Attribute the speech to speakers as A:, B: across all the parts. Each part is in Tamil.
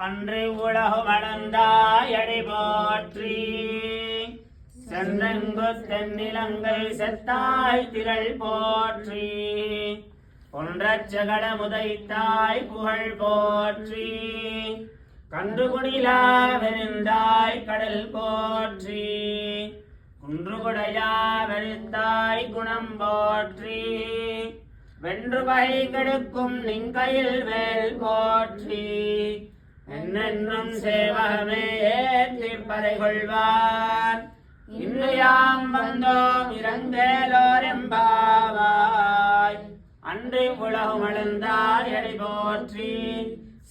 A: அன்று உலகம் அளந்தாயடி போற்றி சென்றெங்கு தென்னிலங்கை செத்தாய் திரள் போற்றி ஒன்றச்சகட முதைத்தாய் புகழ் போற்றி கன்றுகுடிலா வெறிந்தாய் கடல் போற்றி குன்றுகுடையா வெறித்தாய் குணம் போற்றி வென்று பகை கெடுக்கும் நின்கையில் வேல் போற்றி என்னென்னும் சேவகமே ஏற்றிப் பறை கொள்வார் இன்று யாம் வந்தோம் இறங்கேலோர் எம்பாவாய் அன்று உலகம் அளந்தாய் அடி போற்றி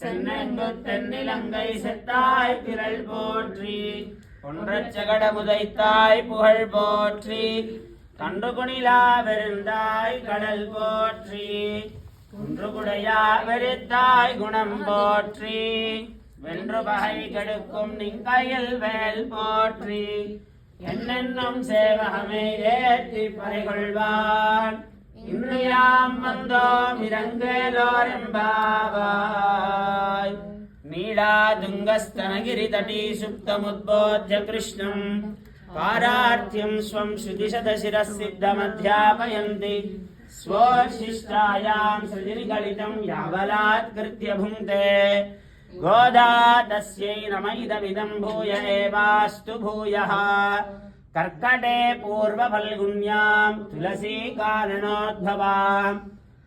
A: சென்னெங்கு தென்னிலங்கை செத்தாய் திரள் போற்றி ஒன்றச்சகட முதைத்தாய் புகழ் போற்றி கன்றுகுடிலா வெறிந்தாய் கடல் போற்றி குன்றுகுடையா வெறித்தாய் குணம் போற்றி வென்று பகை கெடுக்கும் நின்கையில் வேல் போற்றி என்னென்னும் சேவகமே ஏற்றி பறைகொள்வான் இன்று யாம் வந்தோம் இறங்கேலோர் எம்பாவாய் நீடா துங்கஸ்தனகிரி தட்டி சுப்தமுத்போத்ய கிருஷ்ணம் பாரார்த்தியம் ஸ்வம் ஸ்ருதிசதசிரசித்தமத்யாபயந்தி ஸ்வோர்ஷிஷ்டாயாம் சஜினிகலிதம் யாவலாத்கிருத்ய புங்க்தே கோதா தஸ்யை நம இதமிதம் பூய ஏவாஸ்து பூயः கர்க்கடே பூர்வஃல்குண்யாம் துளசி காரணோத்பவாம்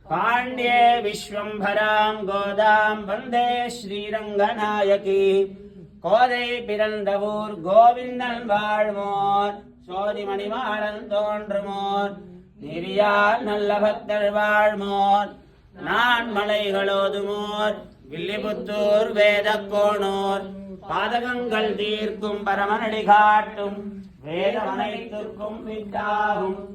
A: பாண்ட்யே விஸ்வம்பராம் கோதாம் வந்தே ஸ்ரீரங்கநாயகி கோதை பிறந்தவூர் கோவிந்தன் வாழ்மோர் சோதிமணிமாறன் தோன்றுமோர் நெறியார் நல்ல பக்தர் வாழ்மோர் நான் மலைகளோதுமோர் வில்லிபுத்தூர் வேதக்கோணூர் பாதகங்கள் தீர்க்கும் பரமனடி காட்டும் வேதமனைத்திற்கும் விட்டாகும்